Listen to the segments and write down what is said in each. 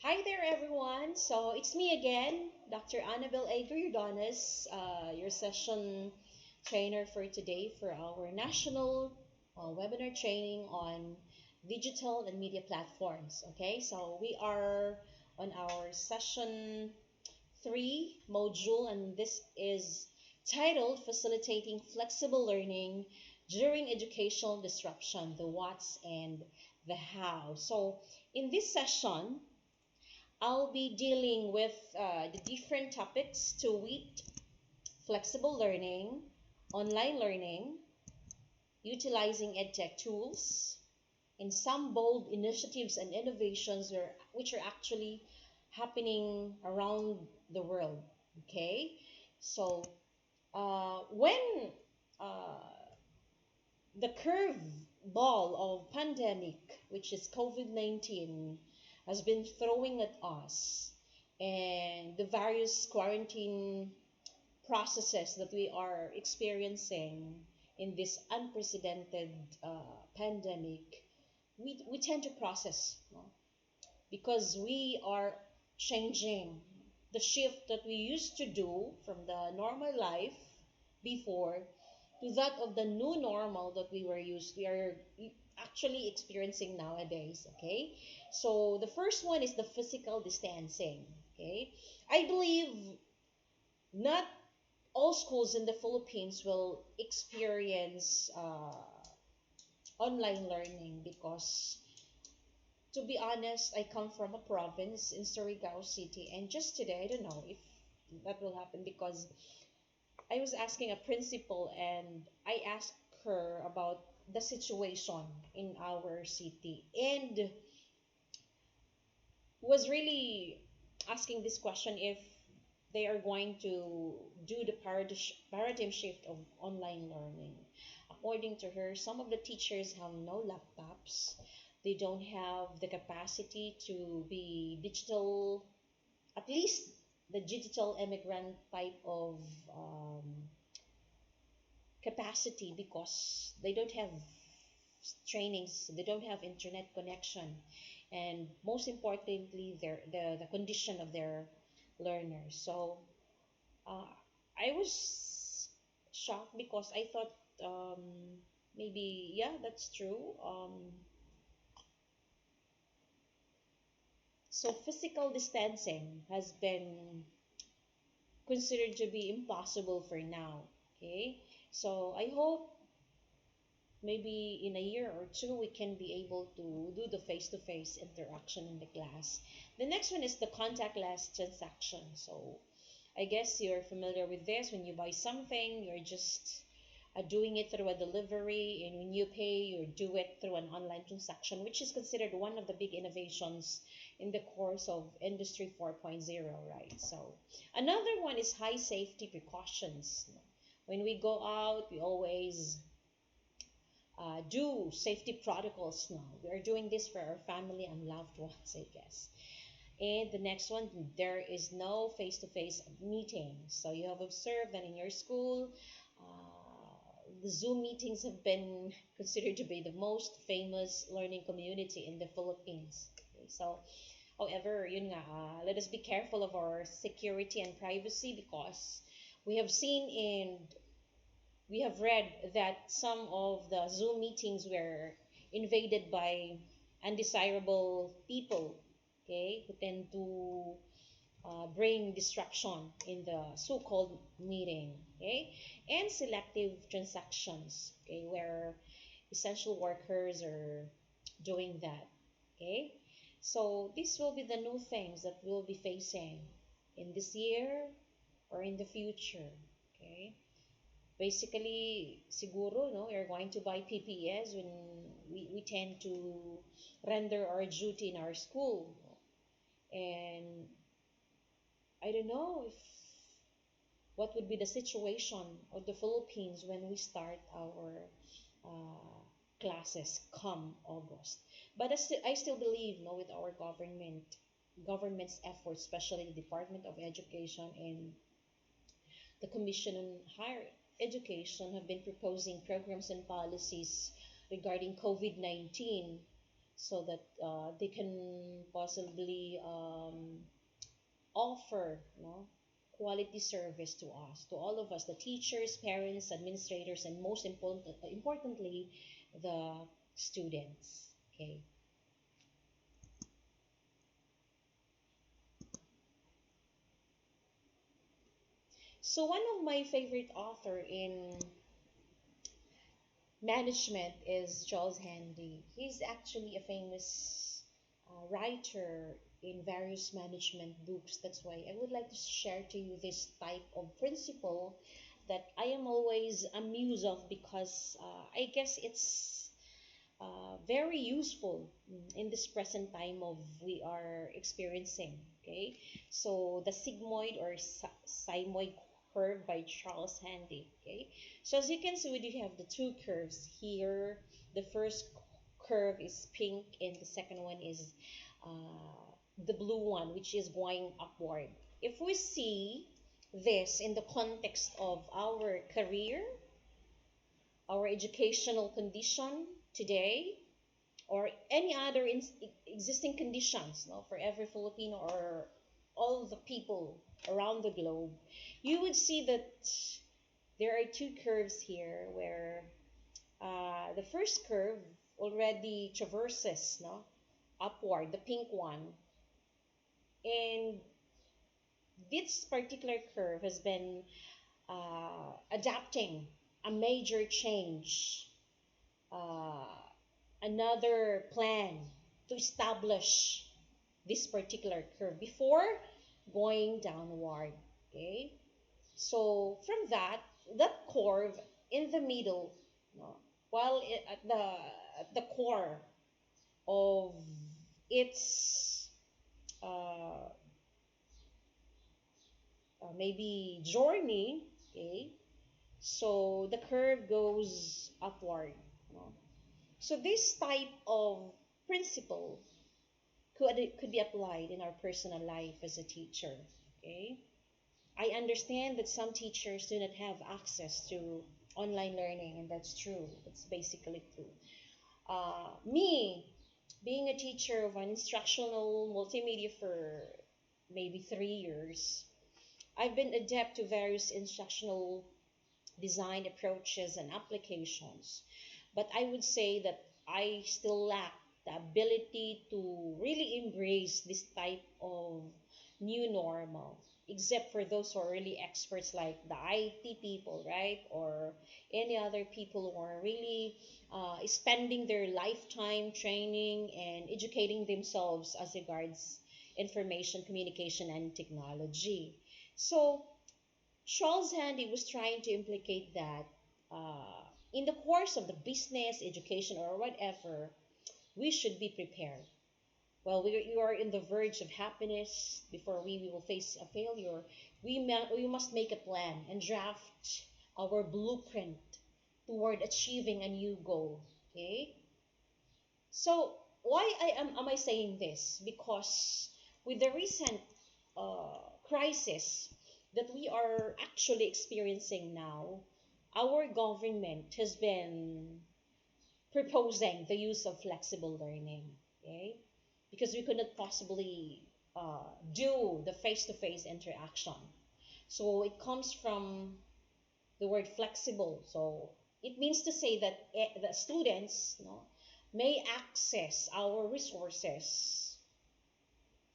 Hi there, everyone. So it's me again, Dr. Annabelle A. Gordonas, your session trainer for today for our national webinar training on digital and media platforms. Okay, so we are on our session 3 module, and this is titled Facilitating Flexible Learning During Educational Disruption, the What's and the How. So in this session, I'll be dealing with the different topics to wit, flexible learning, online learning, utilizing edtech tools, and some bold initiatives and innovations which are actually happening around the world. Okay, so when uh, the curve ball of pandemic, which is COVID-19, has been throwing at us, and the various quarantine processes that we are experiencing in this unprecedented pandemic, we tend to process, no? Because we are changing the shift that we used to do from the normal life before to that of the new normal that we are actually experiencing nowadays. Okay, so the first one is the physical distancing. Okay, I believe not all schools in the Philippines will experience online learning because, to be honest, I come from a province in Surigao City, and just today I don't know if that will happen because I was asking a principal and I asked her about the situation in our city, and was really asking this question if they are going to do the paradigm shift of online learning. According to her, some of the teachers have no laptops. They don't have the capacity to be digital, at least the digital immigrant type of capacity, because they don't have trainings, they don't have internet connection, and most importantly, the condition of their learners. So uh, I was shocked because I thought maybe, yeah, that's true. So physical distancing has been considered to be impossible for now. Okay, so I hope maybe in a year or two we can be able to do the face-to-face interaction in the class. The next one is the contactless transaction. So I guess you're familiar with this. When you buy something, you're just doing it through a delivery, and when you pay, you do it through an online transaction, which is considered one of the big innovations in the course of Industry 4.0, right? So another one is high safety precautions. When we go out, we always do safety protocols now. We are doing this for our family and loved ones, I guess. And the next one, there is no face-to-face meeting. So you have observed that in your school, the Zoom meetings have been considered to be the most famous learning community in the Philippines. Okay, so, however, yun nga, let us be careful of our security and privacy, because we have seen and we have read that some of the Zoom meetings were invaded by undesirable people, okay, who tend to bring disruption in the so-called meeting, okay, and selective transactions, okay, where essential workers are doing that, okay. So this will be the new things that we'll be facing in this year or in the future, okay. Basically, siguro, no, you're going to buy PPEs when we tend to render our duty in our school, and I don't know if what would be the situation of the Philippines when we start our classes come August. But I still believe, no, with our government's efforts, especially the Department of Education and the Commission on Higher Education, have been proposing programs and policies regarding COVID-19 so that they can possibly offer, quality service to us, to all of us, the teachers, parents, administrators, and most importantly, the students. Okay. So one of my favorite author in management is Charles Handy. He's actually a famous writer in various management books. That's why I would like to share to you this type of principle that I am always amused of, because I guess it's very useful in this present time of we are experiencing. Okay, so the sigmoid or sigmoid curve by Charles Handy. Okay, so as you can see, we do have the two curves here. The first curve is pink, and the second one is the blue one, which is going upward. If we see this in the context of our career, our educational condition today, or any other existing conditions, no, for every Filipino or all the people around the globe, you would see that there are two curves here where the first curve already traverses, no, upward, the pink one, and this particular curve has been adapting a major change, uh, another plan to establish this particular curve before going downward. Okay, so from that curve in the middle, no, while at the core of its uh, maybe journey, okay, so the curve goes upward, no? So this type of principle could be applied in our personal life as a teacher. Okay, I understand that some teachers do not have access to online learning, and that's true. That's basically true. Me, being a teacher of an instructional multimedia for maybe 3 years, I've been adept to various instructional design approaches and applications. But I would say that I still lack the ability to really embrace this type of new normal, except for those who are really experts like the IT people, right? Or any other people who are really spending their lifetime training and educating themselves as regards information, communication, and technology. So Charles Handy was trying to implicate that in the course of the business, education, or whatever, we should be prepared. Well, you are in the verge of happiness before we will face a failure. We must make a plan and draft our blueprint toward achieving a new goal. Okay? So why am I saying this? Because with the recent crisis that we are actually experiencing now, our government has been proposing the use of flexible learning, okay? Because we could not possibly do the face-to-face interaction. So it comes from the word flexible. So it means to say that the students, may access our resources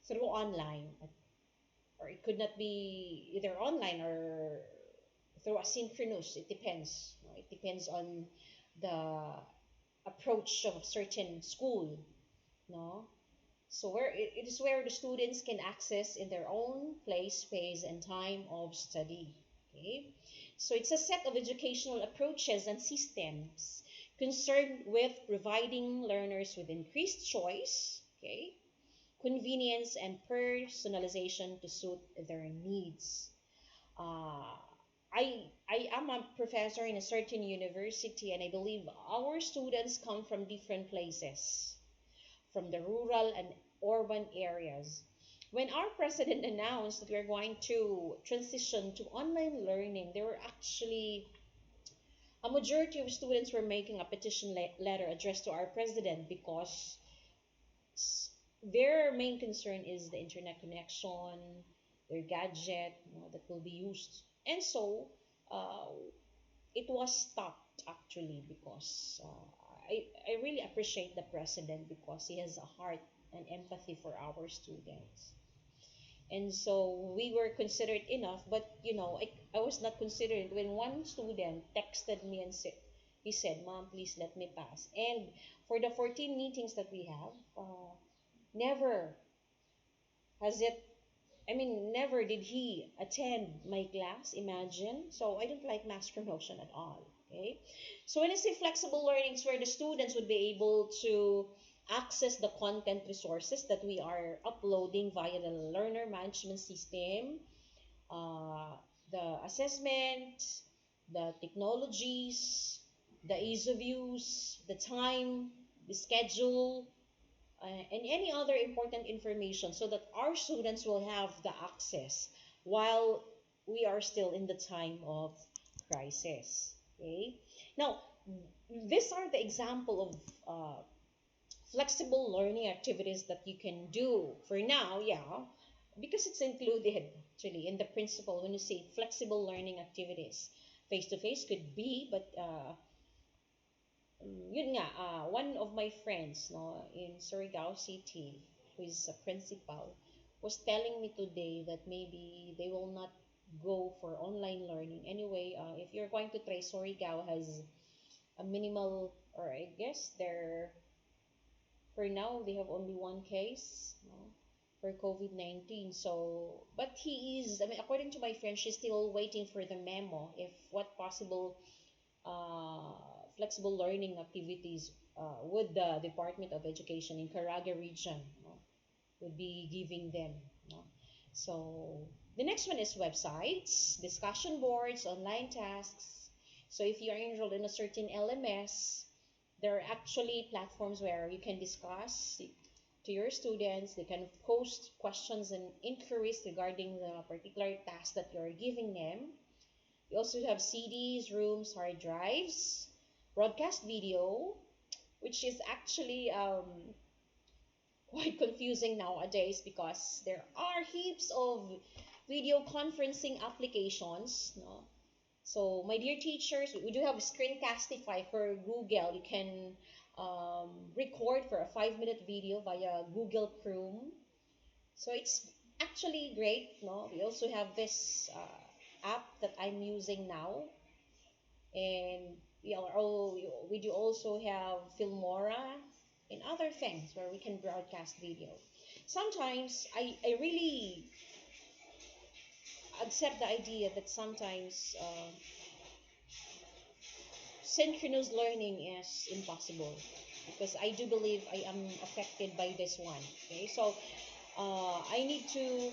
through online, or it could not be either online or through asynchronous. It depends. It depends on the approach of a certain school. No, so where it is where the students can access in their own place, space, and time of study. Okay, so it's a set of educational approaches and systems concerned with providing learners with increased choice, okay, convenience, and personalization to suit their needs. Uh, I am a professor in a certain university, and I believe our students come from different places, from the rural and urban areas. When our president announced that we are going to transition to online learning, there were actually a majority of students were making a petition letter addressed to our president, because their main concern is the internet connection, their gadget, that will be used. And so, uh, it was stopped actually because I really appreciate the president because he has a heart and empathy for our students. And so we were considered enough, but I was not considered when one student texted me and said, he said, "Mom, please let me pass." And for the 14 meetings that we have, never has it, I mean, never did he attend my class, imagine. So I don't like mass promotion at all. Okay. So when I say flexible learning, it's where the students would be able to access the content resources that we are uploading via the learner management system, uh, the assessment, the technologies, the ease of use, the time, the schedule, and any other important information so that our students will have the access while we are still in the time of crisis. Okay. Now, these are the example of flexible learning activities that you can do for now, yeah, because it's included actually in the principle when you say flexible learning activities. Face to face could be, but yun nga, one of my friends no, in Surigao City, who is a principal, was telling me today that maybe they will not go for online learning. Anyway, if you're going to try, Surigao has a minimal, or I guess they're, for now, they have only one case no, for COVID-19. So, but he is, I mean, according to my friend, she's still waiting for the memo if what possible uh, flexible learning activities would the Department of Education in Caraga region would be giving them. No? So the next one is websites, discussion boards, online tasks. So if you're enrolled in a certain LMS, there are actually platforms where you can discuss to your students. They can post questions and inquiries regarding the particular task that you're giving them. We also have CDs, rooms, hard drives, broadcast video, which is actually quite confusing nowadays because there are heaps of video conferencing applications. No? So, my dear teachers, we do have Screencastify for Google. You can record for a 5-minute video via Google Chrome. So, it's actually great. No? We also have this app that I'm using now, and we do also have Filmora and other things where we can broadcast video. Sometimes I really accept the idea that sometimes synchronous learning is impossible because I do believe I am affected by this one. Okay, so I need to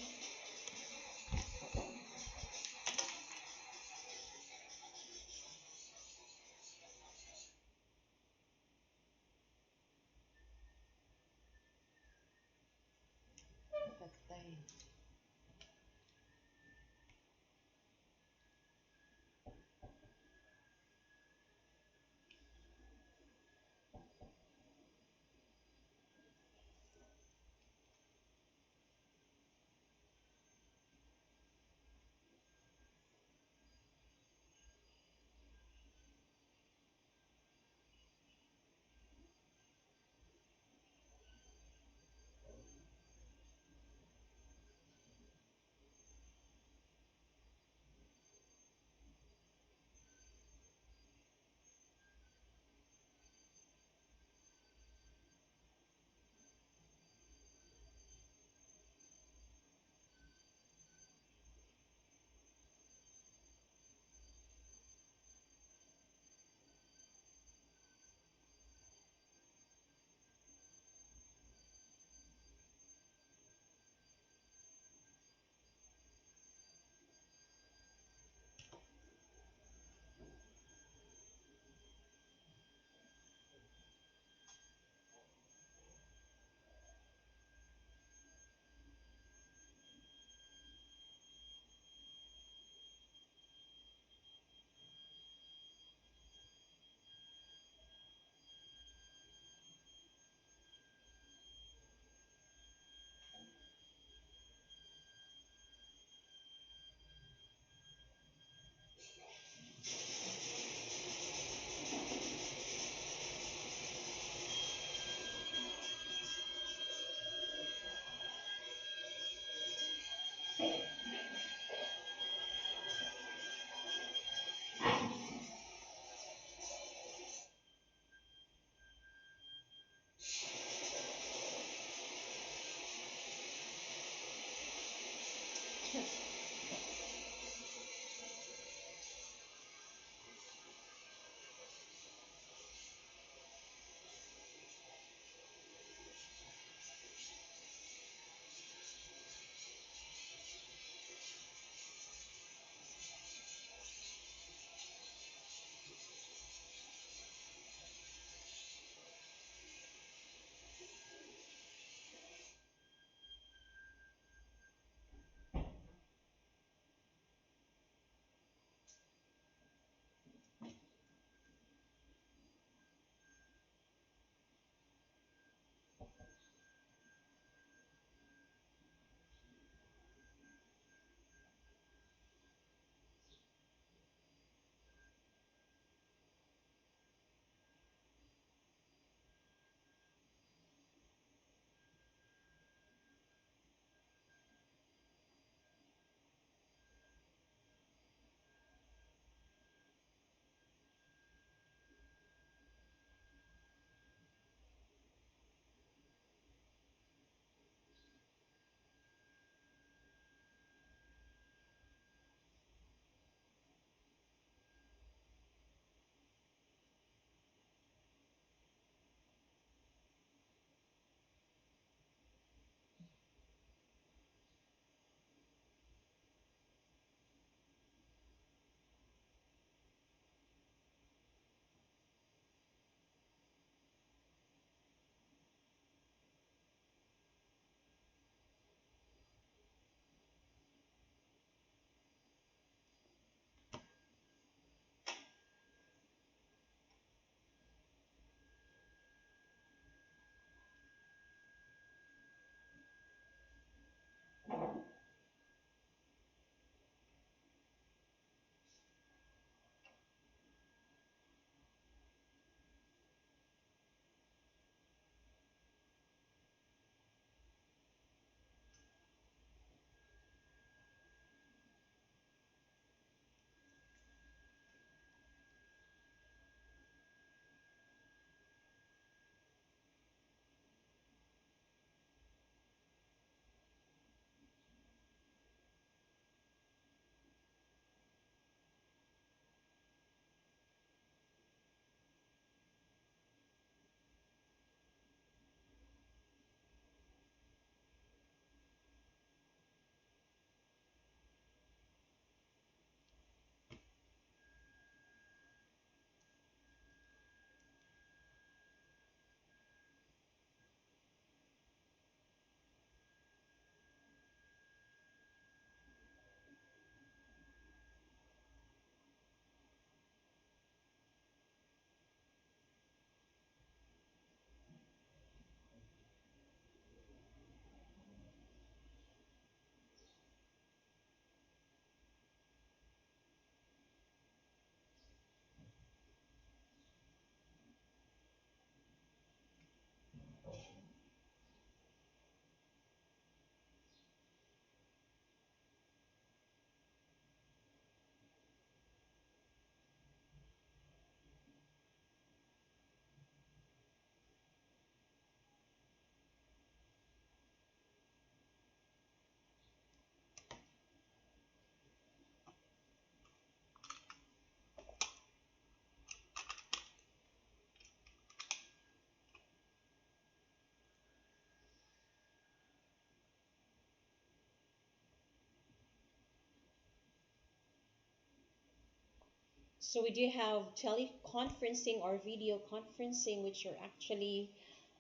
So we do have teleconferencing or video conferencing, which are actually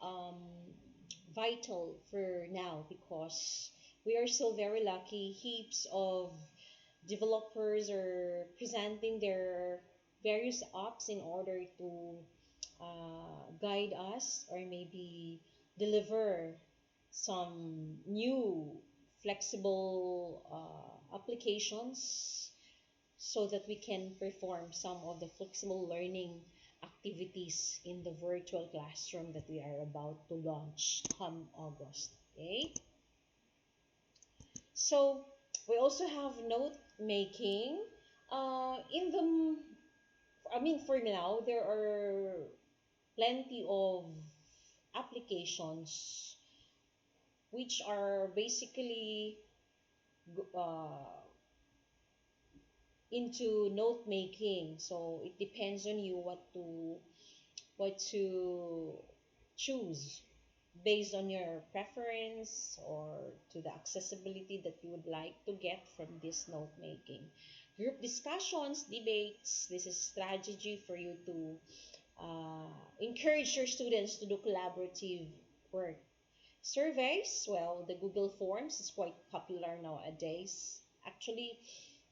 um, vital for now because we are so very lucky. Heaps of developers are presenting their various apps in order to guide us or maybe deliver some new flexible applications so that we can perform some of the flexible learning activities in the virtual classroom that we are about to launch come August. Okay, so We also have note making. In the, I mean, for now, there are plenty of applications which are basically uh, into note making. So it depends on you what to choose based on your preference or to the accessibility that you would like to get from this note making. Group discussions, debates, this is strategy for you to encourage your students to do collaborative work. Surveys, well, the Google Forms is quite popular nowadays. Actually,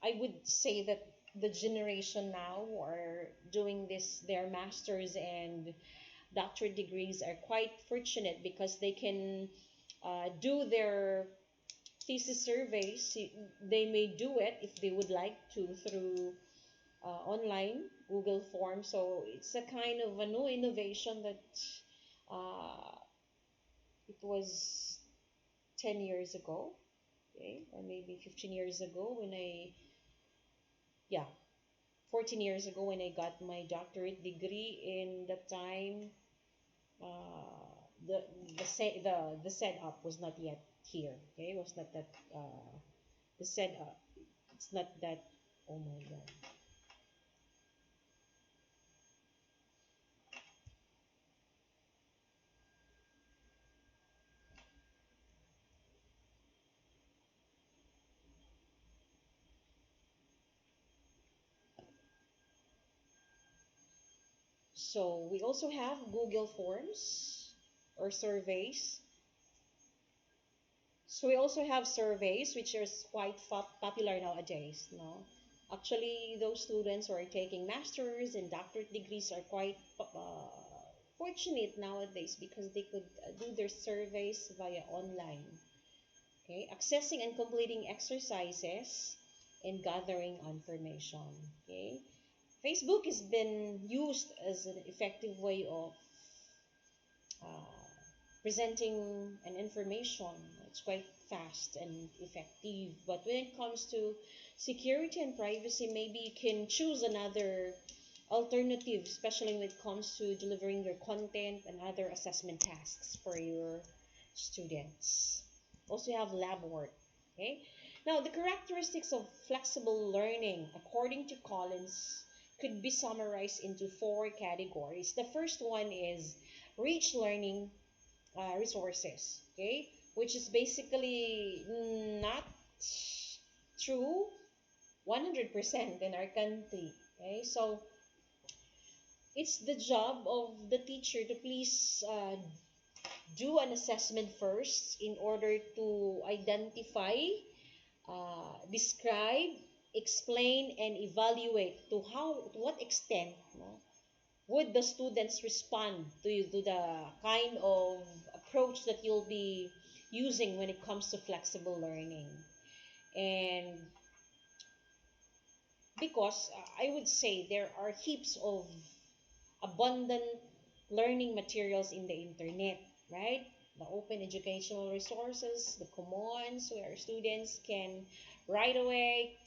I would say that the generation now who are doing this, their masters and doctorate degrees, are quite fortunate because they can do their thesis surveys. They may do it if they would like to through online Google Forms. So it's a kind of a new innovation that uh, it was 10 years ago, okay, or maybe 15 years ago when yeah, 14 years ago when I got my doctorate degree. In that time, the the setup was not yet here. Okay, it was not that the setup. It's not that. Oh my God. So we also have Google Forms or surveys. So we also have surveys, which is quite popular nowadays. No, actually, those students who are taking masters and doctorate degrees are quite fortunate nowadays because they could do their surveys via online. Okay, accessing and completing exercises and gathering information. Okay, Facebook has been used as an effective way of uh, presenting an information. It's quite fast and effective. But when it comes to security and privacy, maybe you can choose another alternative, especially when it comes to delivering your content and other assessment tasks for your students. Also, you have lab work. Okay. Now, the characteristics of flexible learning, according to Collins, could be summarized into four categories. The first one is rich learning resources, okay, which is basically not true 100% in our country. Okay, so it's the job of the teacher to please do an assessment first in order to identify, describe, explain, and evaluate to what extent, no, would the students respond to the kind of approach that you'll be using when it comes to flexible learning. And because I would say there are heaps of abundant learning materials in the internet, right? The open educational resources, the commons, where students can right away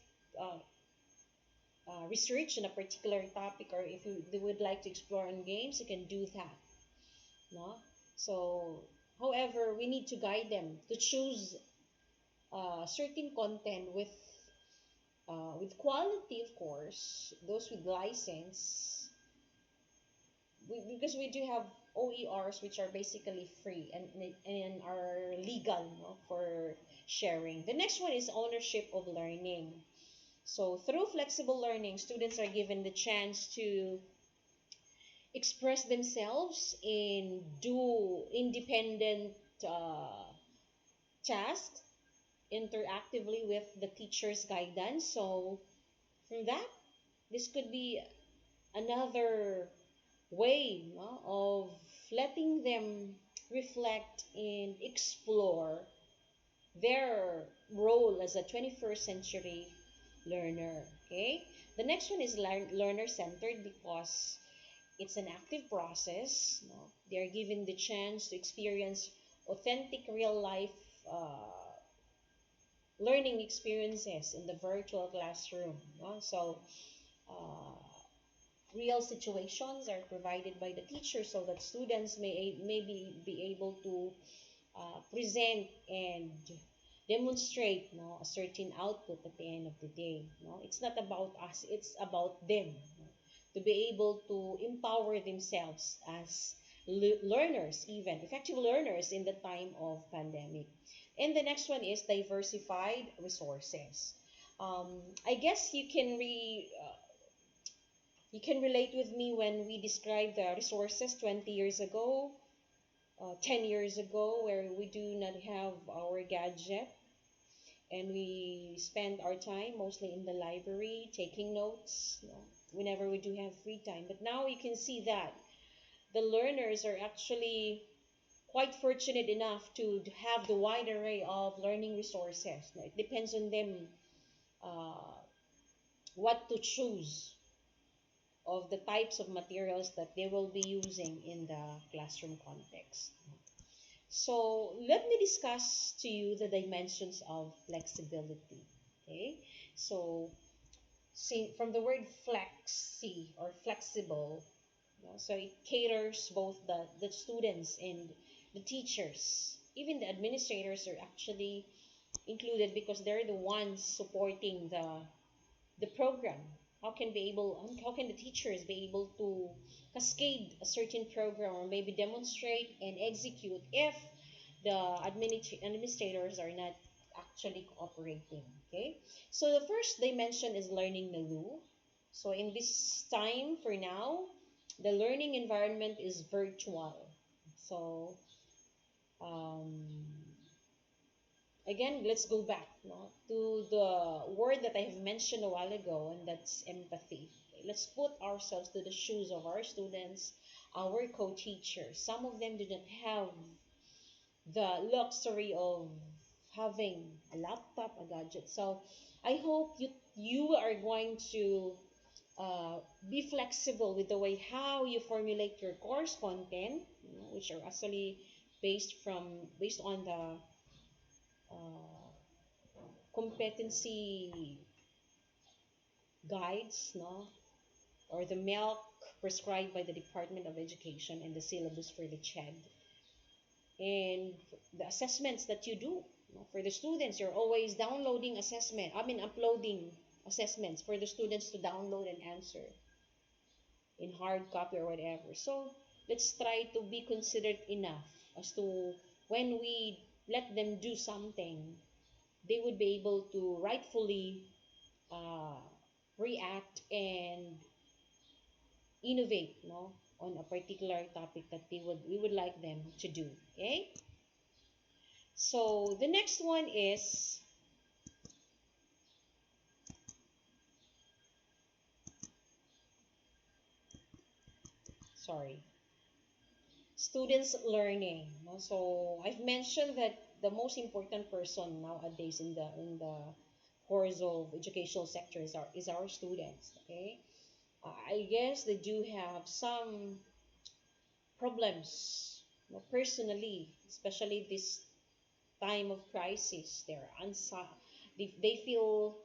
uh, research on a particular topic, or if they would like to explore on games, you can do that. No? So, however, we need to guide them to choose certain content with quality, of course, those with license, because we do have OERs which are basically free and are legal, no, for sharing. The next one is ownership of learning. So through flexible learning, students are given the chance to express themselves and do independent uh, tasks interactively with the teacher's guidance. So from that, this could be another way, no, of letting them reflect and explore their role as a 21st century learner. Okay, the next one is learner centered because it's an active process, no? They are given the chance to experience authentic real life uh, learning experiences in the virtual classroom. No? So uh, real situations are provided by the teacher so that students may be able to present and demonstrate, no, a certain output at the end of the day. No? It's not about us, it's about them, no? To be able to empower themselves as learners, even effective learners in the time of pandemic. And the next one is diversified resources. I guess you can relate with me when we describe the resources 20 years ago, 10 years ago, where we do not have our gadget and we spend our time mostly in the library taking notes, you know, whenever we do have free time. But now you can see that the learners are actually quite fortunate enough to have the wide array of learning resources. Now, it depends on them uh, what to choose of the types of materials that they will be using in the classroom context. So let me discuss to you the dimensions of flexibility. Okay, so see, from the word flexi or flexible, you know, so it caters both the students and the teachers. Even the administrators are actually included because they're the ones supporting the program. How can the teachers be able to cascade a certain program or maybe demonstrate and execute if the administrators are not actually cooperating? Okay, so the first dimension is learning milieu. So in this time for now, the learning environment is virtual. So um, again, let's go back, no, to the word that I have mentioned a while ago, and that's empathy. Okay, let's put ourselves to the shoes of our students, our co-teachers. Some of them do not have the luxury of having a laptop, a gadget. So I hope you are going to be flexible with the way how you formulate your course content, you know, which are actually based on the competency guides, no, or the milk prescribed by the Department of Education and the syllabus for the CHED, and the assessments that you do, you know, for the students. You're always uploading assessments for the students to download and answer in hard copy or whatever. So let's try to be considerate enough as to when we let them do something, they would be able to rightfully uh, react and innovate, no, on a particular topic that we would like them to do. Okay, so the next one is, sorry, students learning, no? So I've mentioned that the most important person nowadays in the course of educational sectors is our students. Okay, I guess they do have some problems, you know, personally, especially this time of crisis. They feel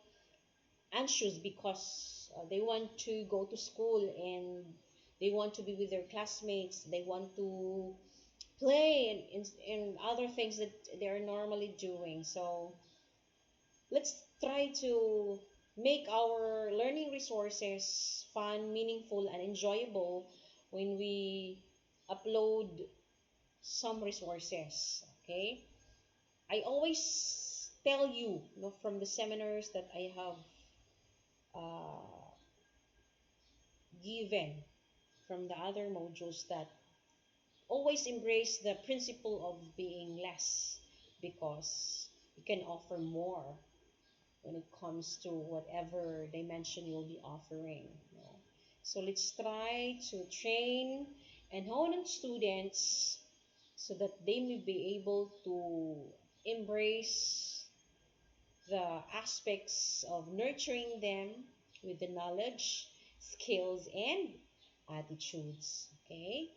anxious because they want to go to school and they want to be with their classmates. They want to play and other things that they're normally doing. So let's try to make our learning resources fun, meaningful, and enjoyable when we upload some resources. Okay, I always tell you, you know, from the seminars that I have uh, given from the other modules, that always embrace the principle of being less, because you can offer more when it comes to whatever dimension you'll be offering, you know. So let's try to train and hone on students so that they may be able to embrace the aspects of nurturing them with the knowledge, skills, and attitudes. Okay,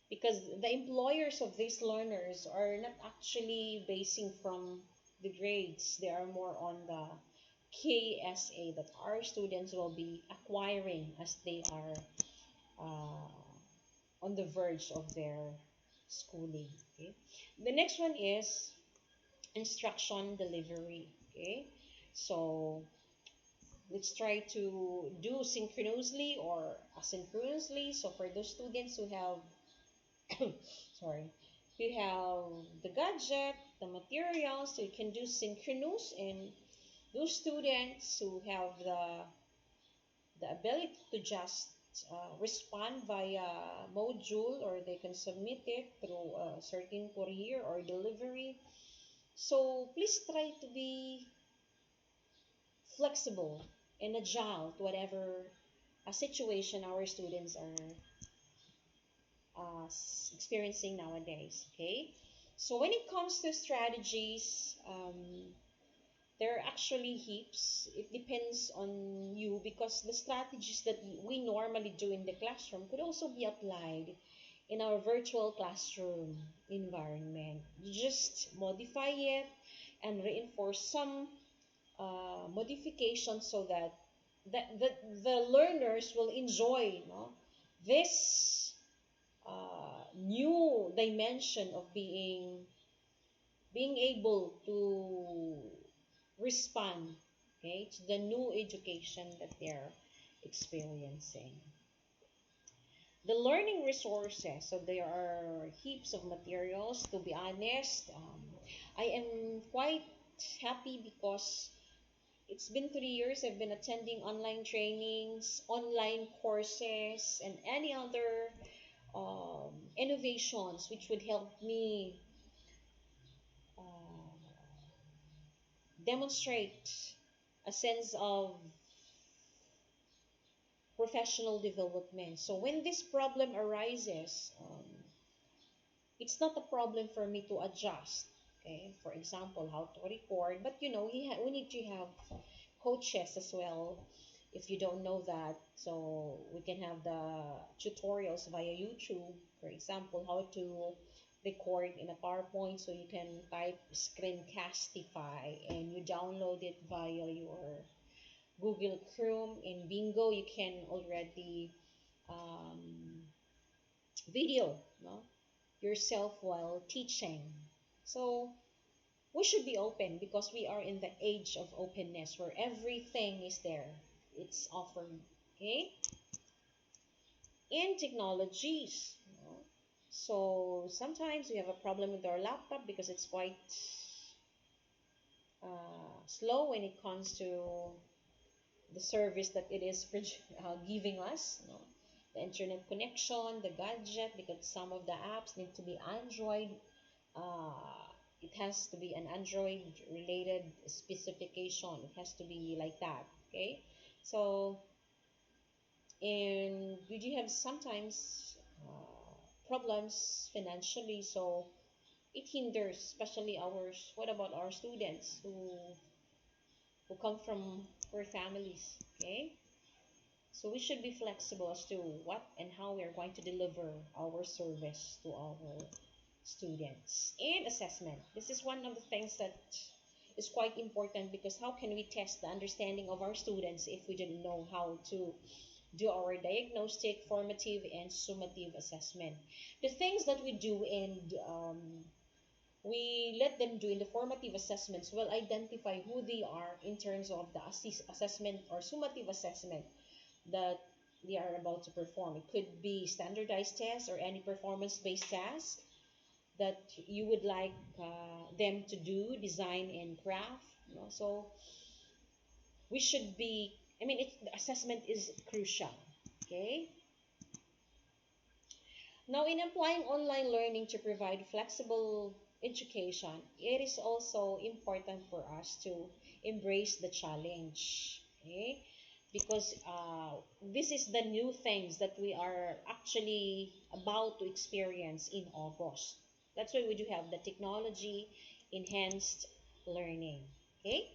because the employers of these learners are not actually basing from the grades, they are more on the KSA that our students will be acquiring as they are on the verge of their schooling. Okay. The next one is instruction delivery. Okay. So let's try to do synchronously or asynchronously. So for those students who have sorry, who have the gadget, the materials, so you can do synchronous, and those students who have the ability to just respond via module, or they can submit it through a certain courier or delivery. So please try to be flexible and agile to whatever a situation our students are experiencing nowadays. Okay, so when it comes to strategies, there are actually heaps. It depends on you, because the strategies that we normally do in the classroom could also be applied in our virtual classroom environment. You just modify it and reinforce some modifications so that the learners will enjoy, this new dimension of being able to respond, okay, to the new education that they're experiencing. The learning resources, so there are heaps of materials. To be honest, I am quite happy because it's been 3 years I've been attending online trainings, online courses, and any other innovations which would help me demonstrate a sense of professional development. So when this problem arises, it's not a problem for me to adjust. Okay, for example, how to record, but we need to have coaches as well if you don't know that. So we can have the tutorials via YouTube, for example, how to record in a PowerPoint. So you can type Screencastify and you download it via your Google Chrome. In Bingo, you can already video, yourself while teaching. So we should be open because we are in the age of openness where everything is there. It's offered, okay? In technologies, so sometimes we have a problem with our laptop because it's quite slow when it comes to the service that it is giving us, the internet connection, the gadget, because some of the apps need to be Android. It has to be an Android related specification. It has to be like that. Okay, so and we do have sometimes problems financially, so it hinders, especially ours. What about our students who come from poor families? Okay, so we should be flexible as to what and how we are going to deliver our service to our students. And assessment. This is one of the things that is quite important, because how can we test the understanding of our students if we didn't know how to do our diagnostic, formative, and summative assessment? The things that we do and we let them do in the formative assessments will identify who they are in terms of the assessment or summative assessment that they are about to perform. It could be standardized tests or any performance-based task that you would like them to do, design and craft. So we should be, the assessment is crucial. Okay. Now, in applying online learning to provide flexible education, it is also important for us to embrace the challenge. Okay, because this is the new things that we are actually about to experience in August. That's why we do have the technology enhanced learning. Okay,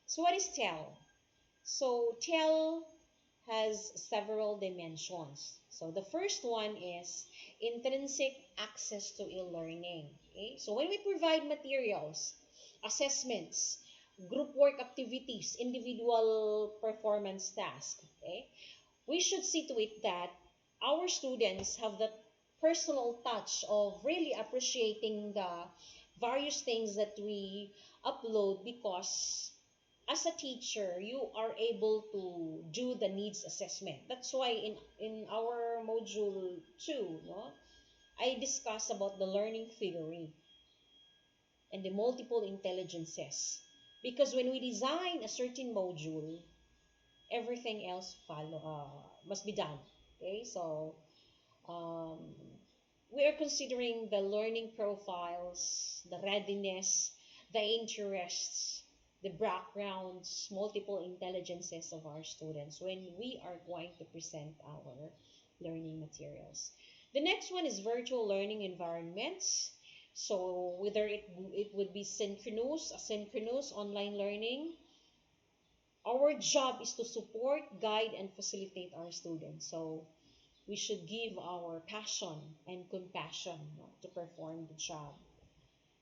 so what is TEL? So TEL has several dimensions. So the first one is intrinsic access to e-learning. Okay, so when we provide materials assessments, group work activities, individual performance tasks. Okay, we should see to it that our students have that personal touch of really appreciating the various things that we upload, because as a teacher you are able to do the needs assessment. That's why in our module 2, no, I discuss about the learning theory and the multiple intelligences, because when we design a certain module, everything else follow must be done. Okay, so um, we are considering the learning profiles, the readiness, the interests, the backgrounds, multiple intelligences of our students when we are going to present our learning materials. The next one is virtual learning environments. So whether it would be synchronous, asynchronous, online learning, our job is to support, guide, and facilitate our students. So we should give our passion and compassion, no, to perform the job.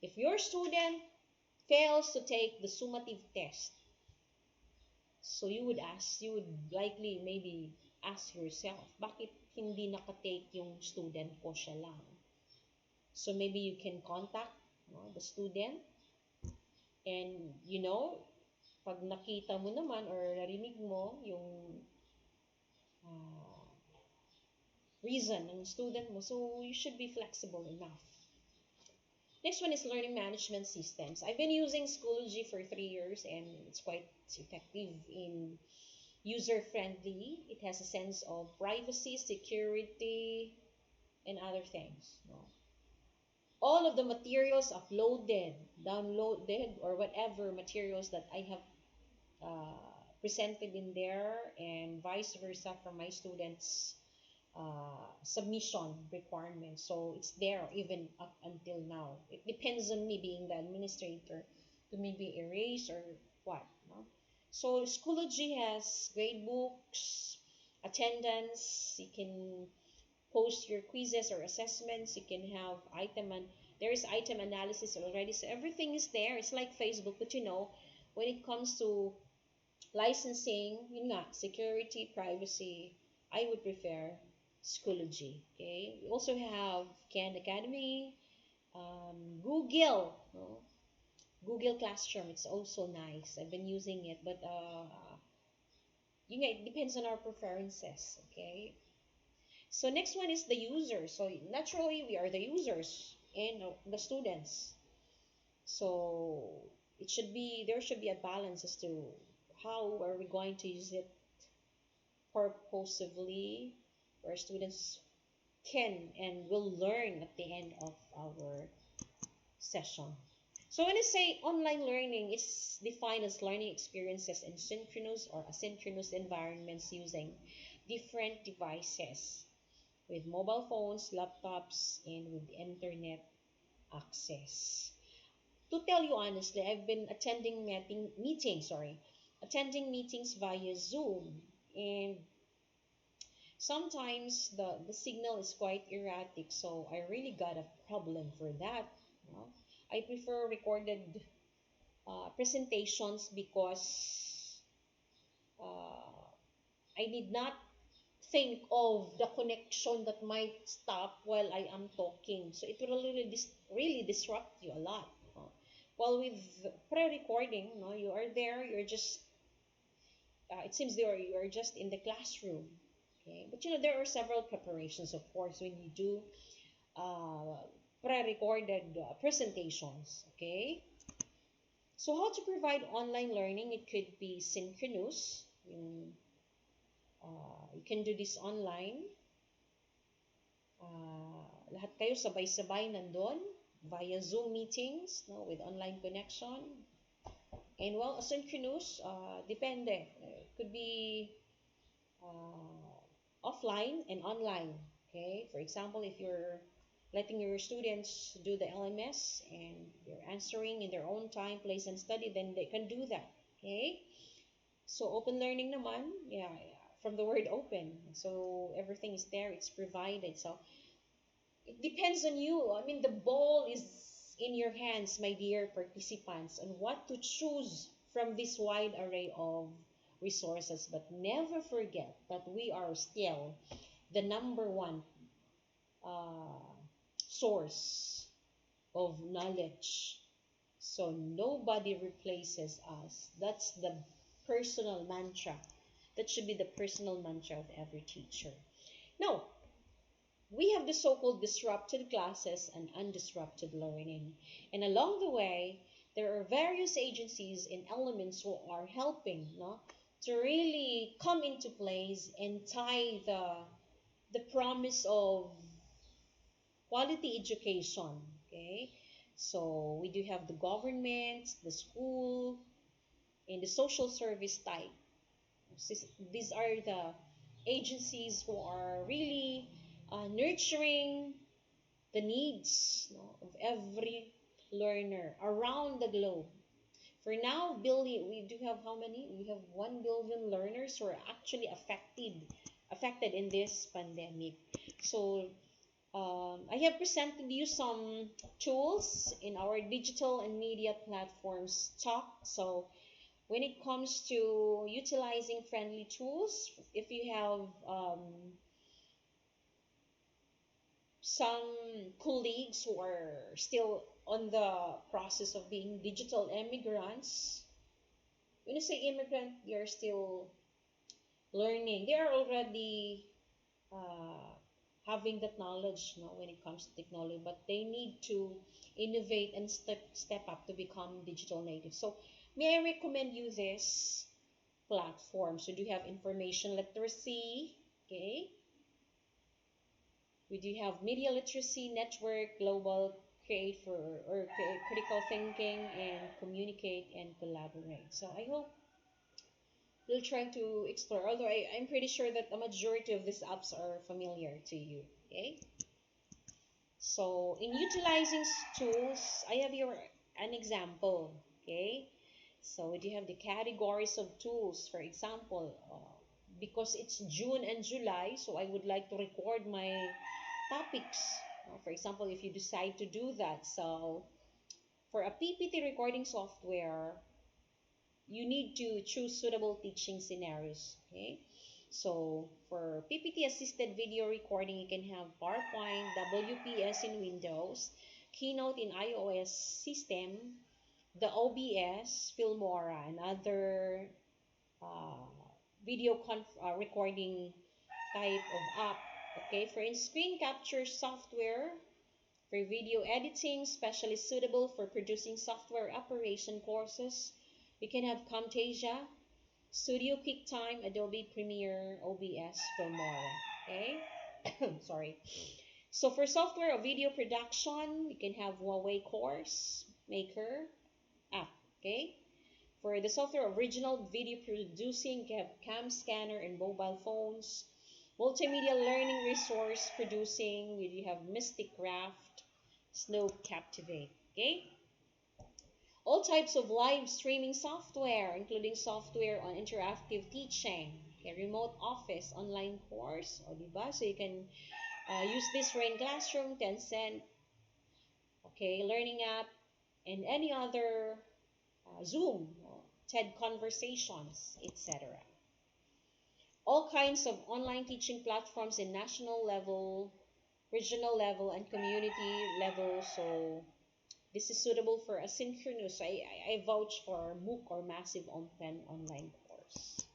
If your student fails to take the summative test, so you would likely maybe ask yourself, bakit hindi nakatake yung student ko, siya lang? So maybe you can contact, no, the student, and pag nakita mo naman or narinig mo yung uh, reason ng student mo, so you should be flexible enough. Next one is learning management systems. I've been using Schoology for 3 years and it's quite effective in user-friendly. It has a sense of privacy, security, and other things. No? All of the materials uploaded, downloaded, or whatever materials that I have presented in there, and vice versa from my students' submission requirements. So it's there even up until now. It depends on me being the administrator to maybe erase or what. No? So Schoology has grade books, attendance. You can post your quizzes or assessments. You can have there is item analysis already. So everything is there. It's like Facebook, but when it comes to licensing, yun nga, security, privacy, I would prefer Schoology. Okay, we also have Khan Academy, Google, no? Google Classroom. It's also nice. I've been using it, but it depends on our preferences. Okay, so next one is the users. So naturally, we are the users and the students. So there should be a balance as to how are we going to use it purposively, where students can and will learn at the end of our session. So when I say online learning, it's defined as learning experiences in synchronous or asynchronous environments using different devices with mobile phones, laptops, and with internet access. To tell you honestly, I've been attending meetings via Zoom, and sometimes the signal is quite erratic, so I really got a problem for that. I prefer recorded presentations because I need not think of the connection that might stop while I am talking. So it will really disrupt you a lot. While with pre-recording, you are there, you're just, it seems you're just in the classroom. Okay, but there are several preparations, of course, when you do pre-recorded presentations. Okay, so how to provide online learning? It could be synchronous. You can do this online. Lahat kayo sabay-sabay nandun via Zoom meetings, with online connection. And asynchronous, depende. It could be offline and online. Okay, for example, if you're letting your students do the LMS and you're answering in their own time, place, and study, then they can do that. Okay, so open learning naman, from the word open, so everything is there, it's provided. So it depends on you. I mean, the ball is in your hands, my dear participants, on what to choose from this wide array of resources. But never forget that we are still the number one uh, source of knowledge. So nobody replaces us. That's the personal mantra. That should be the personal mantra of every teacher. Now, we have the so-called disrupted classes and undisrupted learning. And along the way, there are various agencies and elements who are helping, no, to really come into place and tie the promise of quality education. Okay, so we do have the government, the school, and the social service type. These are the agencies who are really nurturing the needs, no, of every learner around the globe. For now, we do have how many? We have 1 billion learners who are actually affected in this pandemic. So I have presented you some tools in our digital and media platforms talk. So when it comes to utilizing friendly tools, if you have some colleagues who are still on the process of being digital immigrants, when you say immigrant, they are still learning. They are already having that knowledge, no, when it comes to technology, but they need to innovate and step up to become digital native. So may I recommend you this platform? So do you have information literacy? Okay. We do have media literacy network, global create for or create critical thinking and communicate and collaborate. So I hope you'll try to explore. Although I'm pretty sure that the majority of these apps are familiar to you. Okay. So in utilizing tools, I have here an example. Okay. So we do have the categories of tools. For example, because it's June and July, so I would like to record my topics. For example, if you decide to do that, so for a PPT recording software, you need to choose suitable teaching scenarios. Okay, so for PPT assisted video recording, you can have PowerPoint, WPS in Windows, Keynote in iOS system, the OBS, Filmora, and other video recording type of app. Okay, for screen capture software, for video editing, especially suitable for producing software operation courses, you can have Camtasia, Studio QuickTime, Adobe Premiere, OBS, Filmora. Okay, sorry. So for software or video production, you can have Huawei Course Maker app. Okay. For the software original video producing, you can have Cam Scanner and mobile phones. Multimedia learning resource producing, you have Mystic Craft, Snow Captivate. Okay. All types of live streaming software, including software on interactive teaching, okay, remote office, online course, o diba? So you can use this Rain Classroom, Tencent, okay, Learning app, and any other Zoom, TED Conversations, etc. All kinds of online teaching platforms in national level, regional level, and community level. So this is suitable for asynchronous. I vouch for MOOC or massive open online course.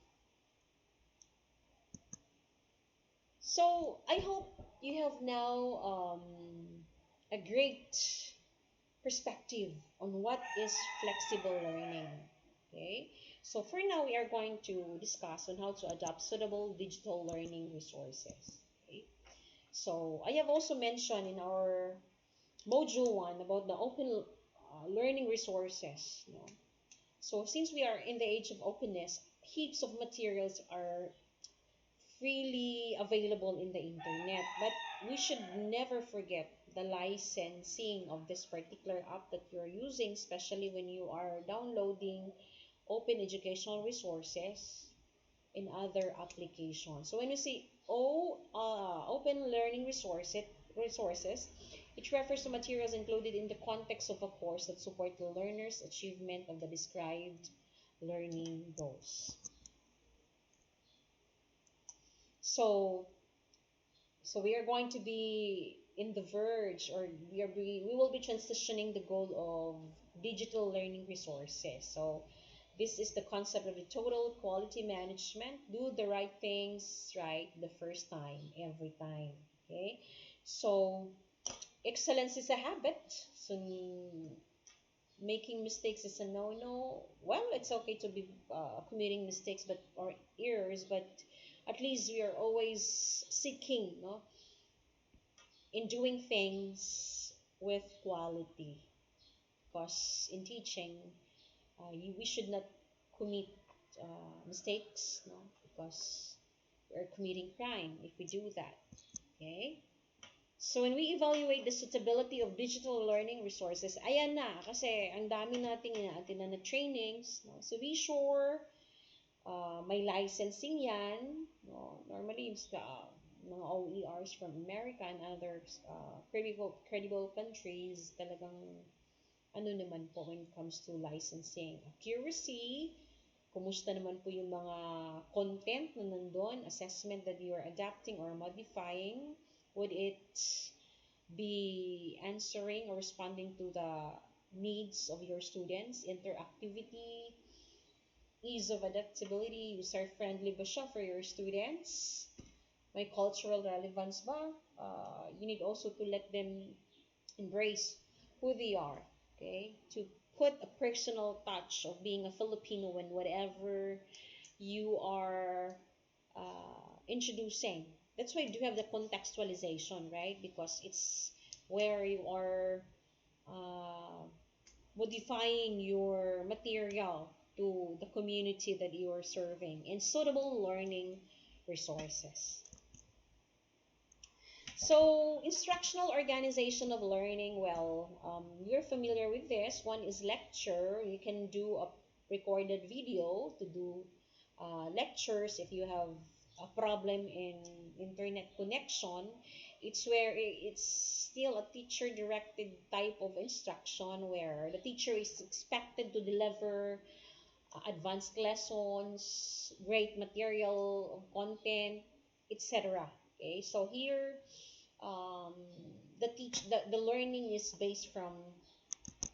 So I hope you have now a great perspective on what is flexible learning. Okay, so for now we are going to discuss on how to adopt suitable digital learning resources. Okay, so I have also mentioned in our module 1 about the open learning resources. You know? So since we are in the age of openness, heaps of materials are freely available in the internet, but we should never forget the licensing of this particular app that you're using, especially when you are downloading open educational resources in other applications. So when you see open learning resources, which refers to materials included in the context of a course that support the learner's achievement of the described learning goals. So we are going to be in the verge, or we will be transitioning the goal of digital learning resources. So this is the concept of the total quality management. Do the right things right the first time, every time. Okay, so excellence is a habit. So making mistakes is a no-no. Well, it's okay to be committing mistakes or errors, but at least we are always seeking, no, in doing things with quality. Because in teaching, we should not commit mistakes, no, because we're committing crime if we do that. Okay. So when we evaluate the suitability of digital learning resources, ayan na, kasi ang dami nating ina-attend na trainings, no? So be sure may licensing yan. No? Normally, it's the mga OERs from America and other credible countries, talagang ano naman po when it comes to licensing. Accuracy, kumusta naman po yung mga content na nandun, assessment that you are adapting or modifying. Would it be answering or responding to the needs of your students? Interactivity, ease of adaptability, user-friendly ba siya for your students? May cultural relevance ba? You need also to let them embrace who they are, okay? To put a personal touch of being a Filipino in whatever you are introducing. That's why you do have the contextualization, right? Because it's where you are modifying your material to the community that you are serving and suitable learning resources. So, instructional organization of learning, well, you're familiar with this. One is lecture. You can do a recorded video to do lectures if you have a problem in internet connection. It's where it's still a teacher-directed type of instruction where the teacher is expected to deliver advanced lessons, great material, content, etc. Okay, so here the learning is based from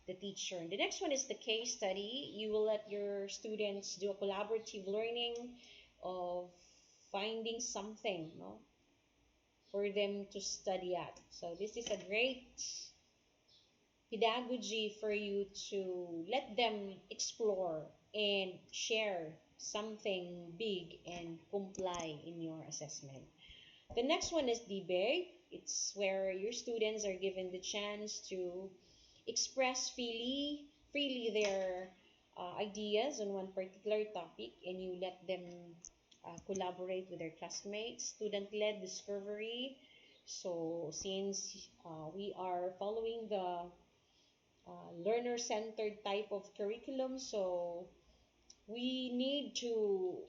the teacher. The next one is the case study. You will let your students do a collaborative learning of finding something, no, for them to study at. So this is a great pedagogy for you to let them explore and share something big and comply in your assessment. The next one is debate. It's where your students are given the chance to express freely their ideas on one particular topic, and you let them collaborate with their classmates. Student-led discovery. So since we are following the learner-centered type of curriculum, so we need to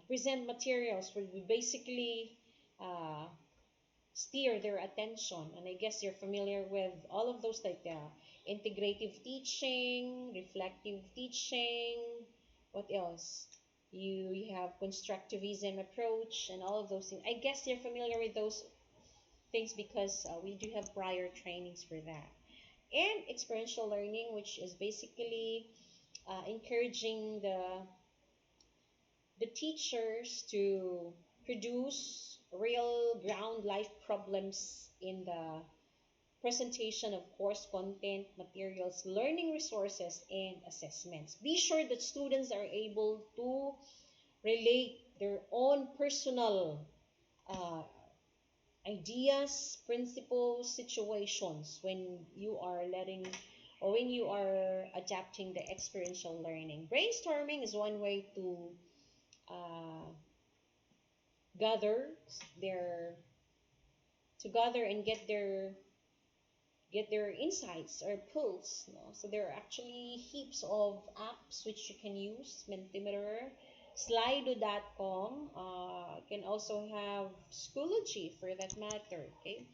present materials where we basically steer their attention. And I guess you're familiar with all of those, like integrative teaching, reflective teaching, what else? You have constructivism approach and all of those things. I guess you're familiar with those things because we do have prior trainings for that. And experiential learning, which is basically encouraging the teachers to produce real ground life problems in the presentation of course content, materials, learning resources, and assessments. Be sure that students are able to relate their own personal ideas, principles, situations when you are when you are adapting the experiential learning. Brainstorming is one way to gather and get their insights or pulls. No? So there are actually heaps of apps which you can use. Mentimeter, Slido.com, can also have Schoology for that matter. Okay,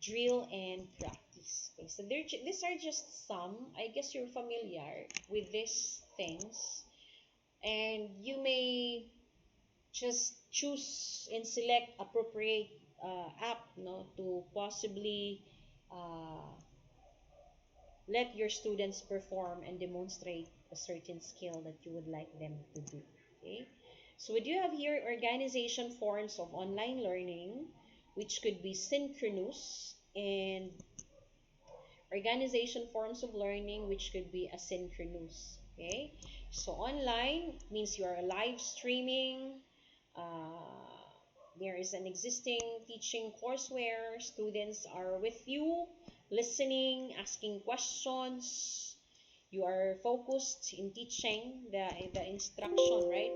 drill and practice. Okay, so these are just some. I guess you're familiar with these things, and you may just choose and select appropriate app, no, to possibly uh, let your students perform and demonstrate a certain skill that you would like them to do. Okay, so we do have here organization forms of online learning, which could be synchronous, and organization forms of learning, which could be asynchronous. Okay, so online means you are live streaming. There is an existing teaching courseware. Students are with you, listening, asking questions. You are focused in teaching the instruction, right?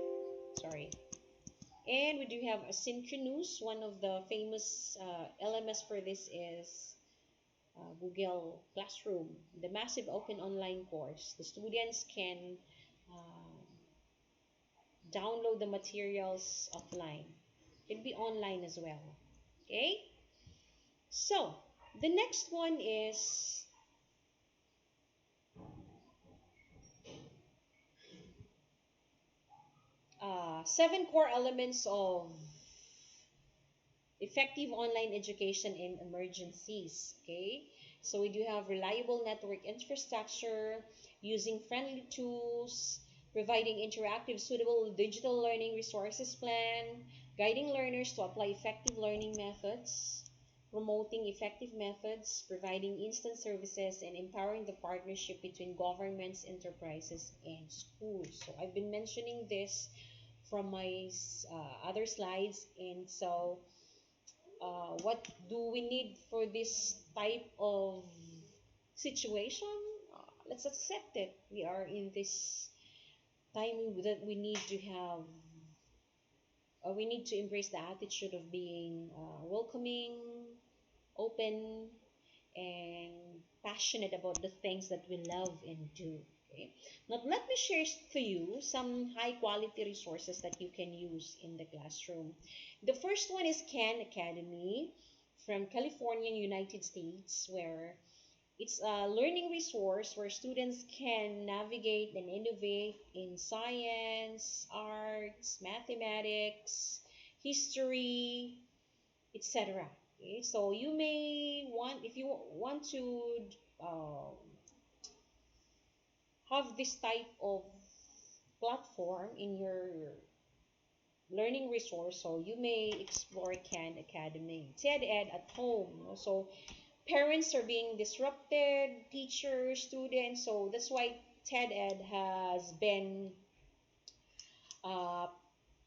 Sorry. And we do have asynchronous. One of the famous LMS for this is Google Classroom, the massive open online course. The students can uh, download the materials offline. It can be online as well. Okay? So, the next one is seven core elements of effective online education in emergencies. Okay, so we do have reliable network infrastructure, using friendly tools, providing interactive suitable digital learning resources plan, guiding learners to apply effective learning methods, promoting effective methods, providing instant services, and empowering the partnership between governments, enterprises, and schools. So I've been mentioning this from my other slides, and so what do we need for this type of situation? Let's accept it. We are in this time that we need to have, we need to embrace the attitude of being welcoming, open, and passionate about the things that we love and do. Okay. Now let me share to you some high quality resources that you can use in the classroom. The first one is Khan Academy from California, United States, where it's a learning resource where students can navigate and innovate in science, arts, mathematics, history, etc. Okay, so you may want, if you want to um, have this type of platform in your learning resource, so you may explore Khan Academy. TED Ed at home. So parents are being disrupted, teachers, students. So that's why TED Ed has been uh,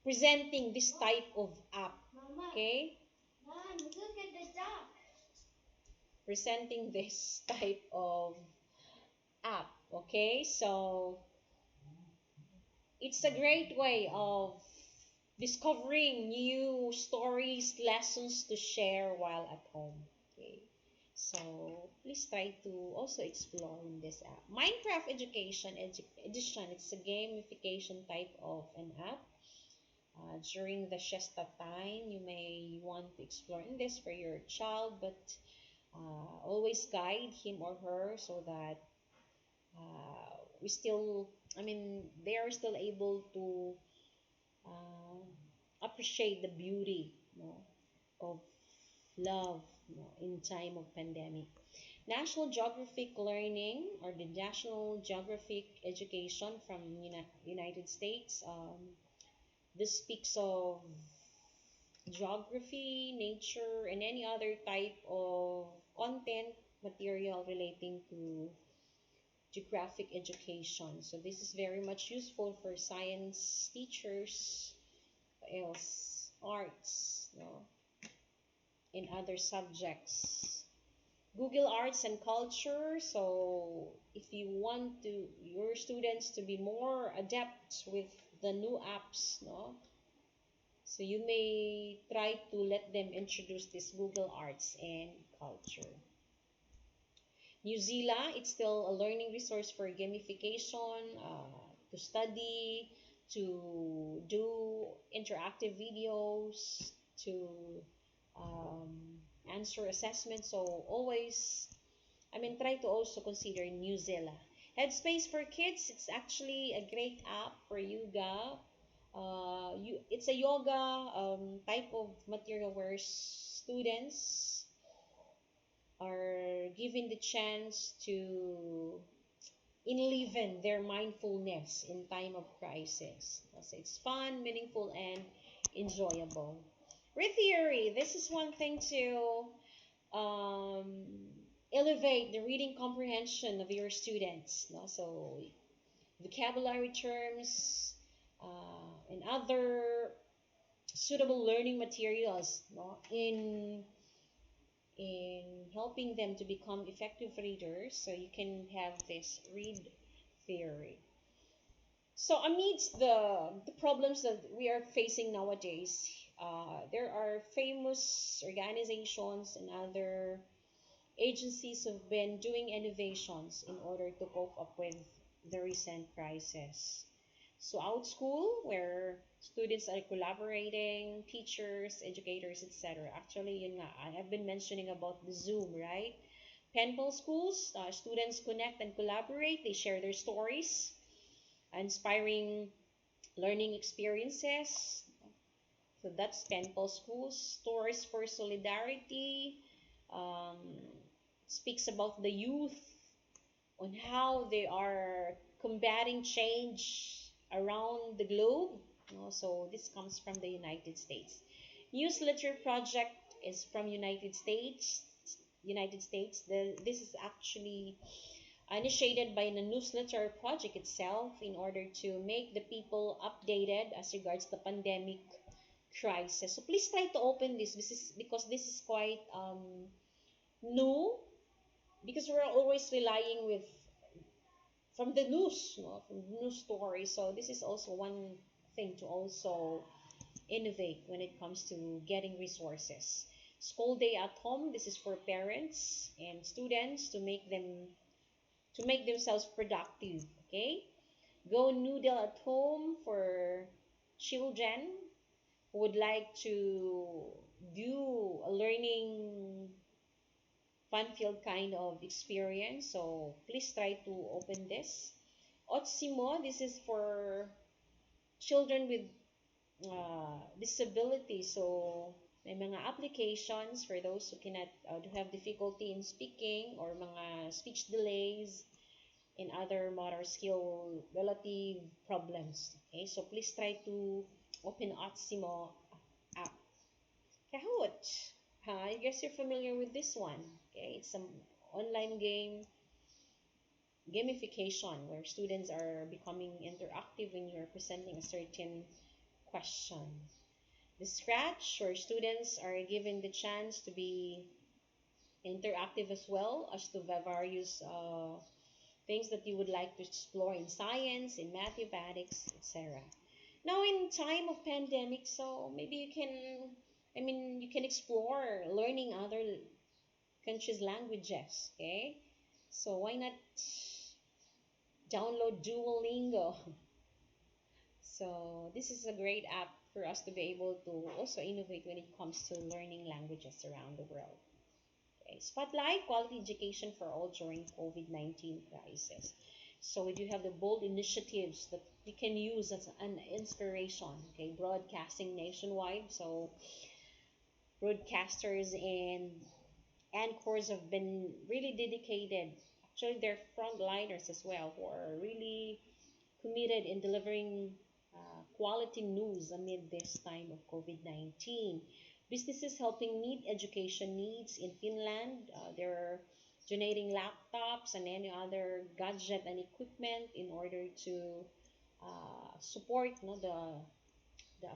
presenting this type of app. Okay? Mom, look at the duck. Presenting this type of app. Okay? So it's a great way of discovering new stories, lessons to share while at home. Okay, so please try to also explore in this app. Minecraft Education Edition. It's a gamification type of an app. During the siesta time, you may want to explore in this for your child, but always guide him or her so that we still, I mean, they are still able to appreciate the beauty, you know, of love, you know, in time of pandemic. National Geographic Learning, or the National Geographic Education from United States. This speaks of geography, nature, and any other type of content material relating to geographic education. So this is very much useful for science teachers, else arts, you know, in other subjects. Google Arts and Culture. So if you want to your students to be more adept with the new apps, no, so you may try to let them introduce this Google Arts and Culture. Newzilla, it's still a learning resource for gamification, to study, to do interactive videos, to answer assessment. So always, try to also consider New Zealand. Headspace for Kids, it's actually a great app for yoga. It's a yoga type of material where students are given the chance to enliven their mindfulness in time of crisis. So it's fun, meaningful, and enjoyable. Read theory. This is one thing to um, elevate the reading comprehension of your students. No? So vocabulary terms and other suitable learning materials, no? in helping them to become effective readers. So you can have this read theory. So amidst the problems that we are facing nowadays, there are famous organizations and other agencies have been doing innovations in order to cope up with the recent crisis. So OutSchool, where students are collaborating, teachers, educators, etc. Actually, yun nga, I have been mentioning about the Zoom, right? Penpal schools, students connect and collaborate. They share their stories, inspiring learning experiences. So that's Penpal schools. Stories for Solidarity um, speaks about the youth on how they are combating change around the globe. So this comes from the United States. Newsletter project is from United States. This is actually initiated by the newsletter project itself in order to make the people updated as regards the pandemic crisis. So please try to open this. This is because this is quite new, because we're always relying with from the news, from the news stories. So this is also one thing to also innovate when it comes to getting resources. School day at home. This is for parents and students to make themselves productive. Okay. Go Noodle at home for children who would like to do a learning fun-filled kind of experience. So please try to open this. Otsimo, this is for children with disability. So may mga applications for those who cannot who have difficulty in speaking or mga speech delays and other motor skill relative problems. Okay, so please try to open Otsimo app. Kahoot. I guess you're familiar with this one. Okay, it's some online gamification where students are becoming interactive when you're presenting a certain question. The Scratch, where students are given the chance to be interactive as well as to the various things that you would like to explore in science, in mathematics, etc. Now in time of pandemic, so maybe you can explore learning other countries' languages, okay? So why not download Duolingo? So this is a great app for us to be able to also innovate when it comes to learning languages around the world. Okay. Spotlight, quality education for all during COVID-19 crisis. So we do have the bold initiatives that we can use as an inspiration. Okay, broadcasting nationwide. So broadcasters and anchors have been really dedicated. Actually, they're frontliners as well, who are really committed in delivering quality news amid this time of COVID-19. Businesses helping meet education needs in Finland. They're donating laptops and any other gadget and equipment in order to support the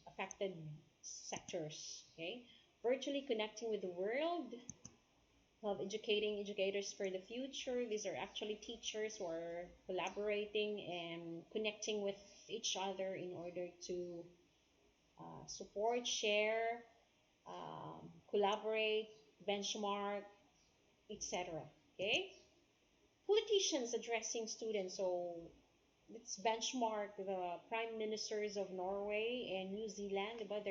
affected sectors. Okay, virtually connecting with the world, of educating educators for the future. These are actually teachers who are collaborating and connecting with each other in order to support, share, collaborate, benchmark, etc. Okay. Politicians addressing students. So let's benchmark the prime ministers of Norway and New Zealand about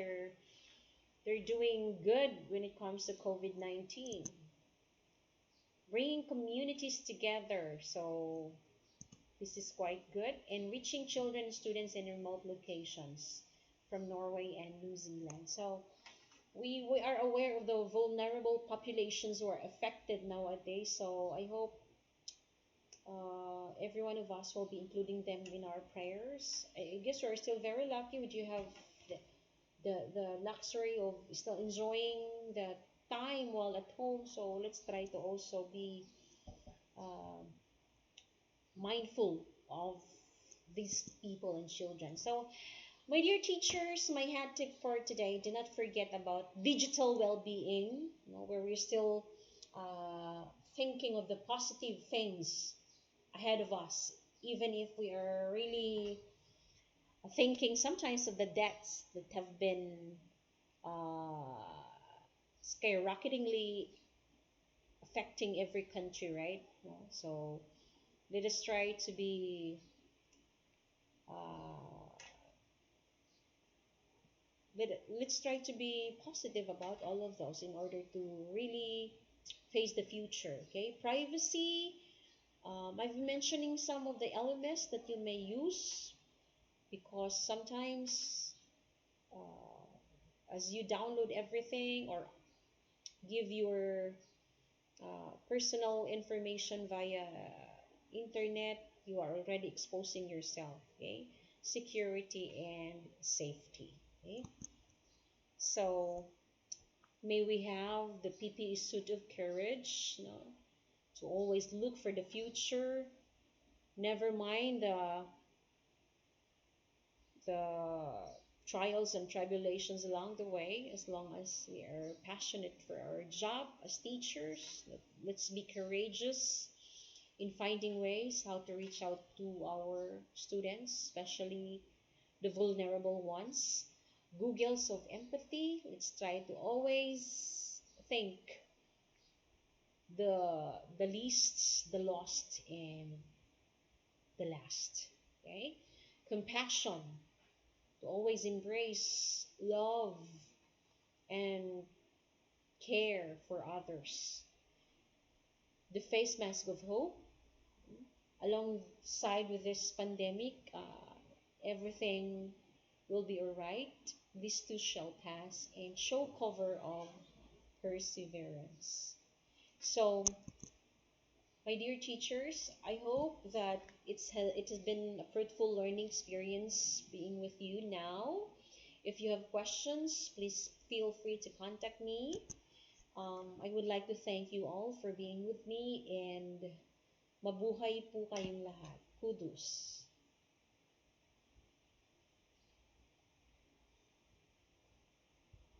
They're doing good when it comes to COVID-19, bringing communities together. So this is quite good. And reaching children and students in remote locations from Norway and New Zealand. So we are aware of the vulnerable populations who are affected nowadays. So I hope every one of us will be including them in our prayers. I guess we're still very lucky. Would you have the, the luxury of still enjoying the time while at home? So let's try to also be uh, mindful of these people and children. So, my dear teachers, my hat tip for today: do not forget about digital well-being. You know, where we're still thinking of the positive things ahead of us, even if we are really thinking sometimes of the debts that have been uh, skyrocketingly affecting every country, right? You know, so let us try to be uh, let's try to be positive about all of those in order to really face the future. Okay, privacy. I've been mentioning some of the elements that you may use, because sometimes as you download everything or give your personal information via internet, you are already exposing yourself. Okay, security and safety. Okay, so may we have the PPE suit of courage, you know, to always look for the future. Never mind the trials and tribulations along the way, as long as we are passionate for our job as teachers. Let's be courageous in finding ways how to reach out to our students, especially the vulnerable ones. Googles of empathy. Let's try to always think the least, the lost, and the last. Okay? Compassion, to always embrace love and care for others. The face mask of hope. Alongside with this pandemic, everything will be alright. This too shall pass. And show cover of perseverance. So, my dear teachers, I hope that it has been a fruitful learning experience being with you now. If you have questions, please feel free to contact me. I would like to thank you all for being with me, and mabuhay po kayong lahat. Kudos.